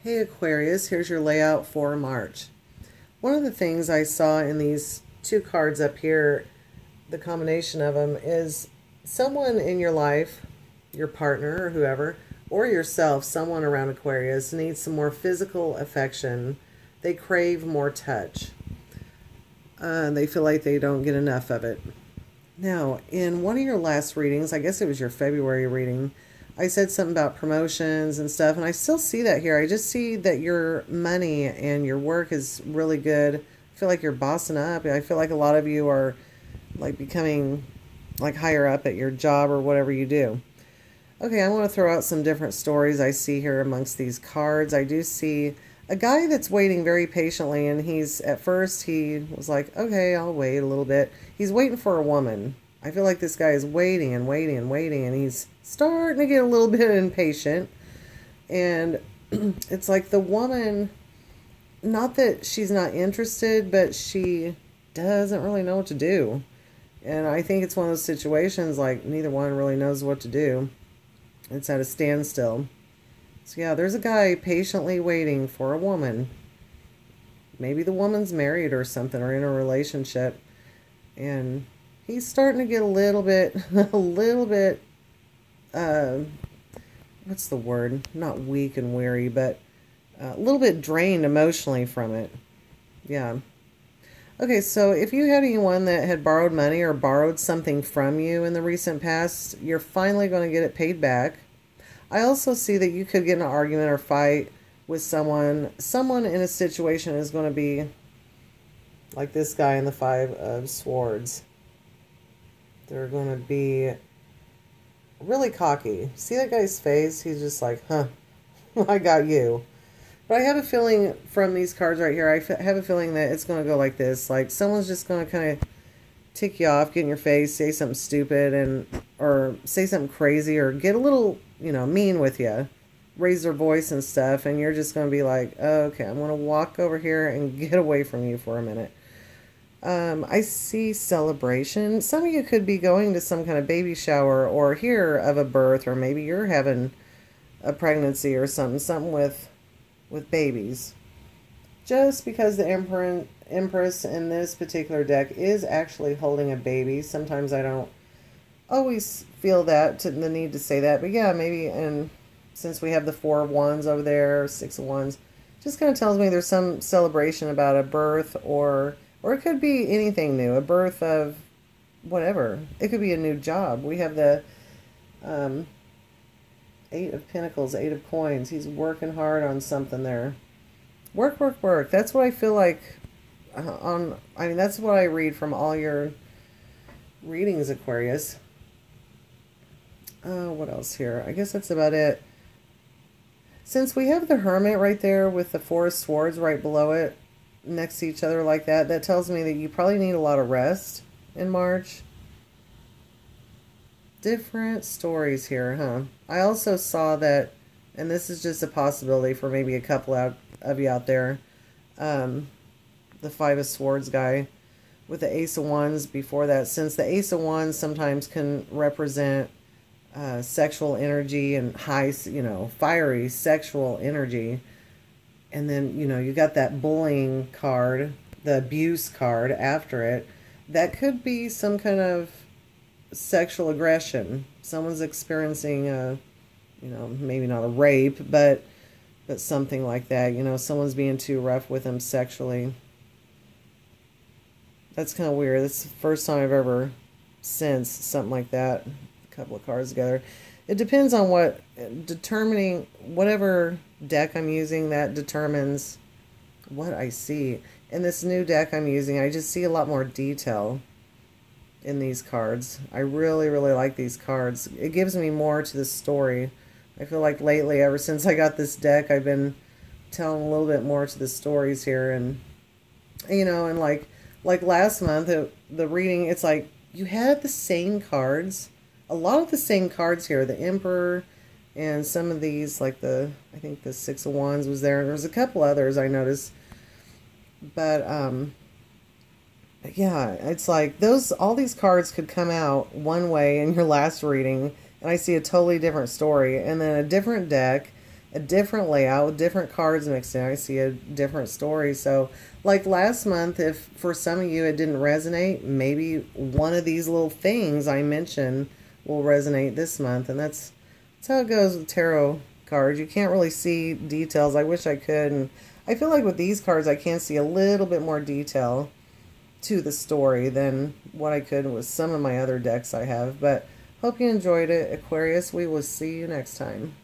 Hey Aquarius, here's your layout for March. One of the things I saw in these two cards up here, the combination of them, is someone in your life, your partner or whoever, or yourself, someone around Aquarius, needs some more physical affection. They crave more touch. They feel like they don't get enough of it. Now, in one of your last readings, I guess it was your February reading, I said something about promotions and stuff, and I still see that here. I just see that your money and your work is really good. I feel like you're bossing up. I feel like a lot of you are like becoming like higher up at your job or whatever you do. Okay, I want to throw out some different stories I see here amongst these cards. I do see a guy that's waiting very patiently, and at first he was like, okay, I'll wait a little bit. He's waiting for a woman. I feel like this guy is waiting and waiting and waiting, and he's starting to get a little bit impatient. And it's like the woman, not that she's not interested, but she doesn't really know what to do. And I think it's one of those situations like neither one really knows what to do. It's at a standstill. So yeah, there's a guy patiently waiting for a woman. Maybe the woman's married or something, or in a relationship. And he's starting to get a little bit, what's the word? Not weak and weary, but a little bit drained emotionally from it. Yeah. Okay, so if you had anyone that had borrowed money or borrowed something from you in the recent past, you're finally going to get it paid back. I also see that you could get in an argument or fight with someone. Someone in a situation is going to be like this guy in the Five of Swords. They're going to be really cocky. See that guy's face? He's just like, huh, I got you. But I have a feeling from these cards right here, I have a feeling that it's going to go like this. Like someone's just going to kind of tick you off, get in your face, say something stupid, or say something crazy, or get a little, mean with you, raise their voice and stuff, and you're just going to be like, oh, okay, I'm going to walk over here and get away from you for a minute. I see celebration. Some of you could be going to some kind of baby shower or hear of a birth, or maybe you're having a pregnancy or something with babies. Just because the Empress in this particular deck is actually holding a baby. Sometimes I don't always feel the need to say that, but yeah, maybe. And since we have the Four of Wands over there, Six of Wands, just kind of tells me there's some celebration about a birth, or it could be anything new, a birth of whatever. It could be a new job. We have the Eight of Pentacles, Eight of Coins. He's working hard on something there. Work, work, work. That's what I feel like that's what I read from all your readings, Aquarius. What else here? I guess that's about it. Since we have the Hermit right there with the Four of Swords right below it, next to each other like that, that tells me that you probably need a lot of rest in March. Different stories here, huh? I also saw that, and this is just a possibility for maybe a couple of you out there, the Five of Swords guy with the Ace of Wands before that, since the Ace of Wands sometimes can represent sexual energy and high, fiery sexual energy. And then, you got that bullying card, the abuse card after it. That could be some kind of sexual aggression. Someone's experiencing maybe not a rape, but something like that. Someone's being too rough with them sexually. That's kind of weird. That's the first time I've ever sensed something like that. A couple of cards together. It depends on whatever deck I'm using, that determines what I see. In this new deck I'm using, I just see a lot more detail in these cards. I really, really like these cards. It gives me more to the story. I feel like lately, ever since I got this deck, I've been telling a little bit more to the stories here. And, and like last month, the reading, it's like you had the same cards. A lot of the same cards here. The Emperor and some of these, like I think the Six of Wands was there. There was a couple others I noticed. But, yeah, it's like all these cards could come out one way in your last reading, and I see a totally different story. And then a different deck, a different layout with different cards mixed in. I see a different story. So like last month, if for some of you it didn't resonate, maybe one of these little things I mentioned will resonate this month. And that's how it goes with tarot cards. You can't really see details. I wish I could. And I feel like with these cards, I can see a little bit more detail to the story than what I could with some of my other decks I have. But hope you enjoyed it, Aquarius. We will see you next time.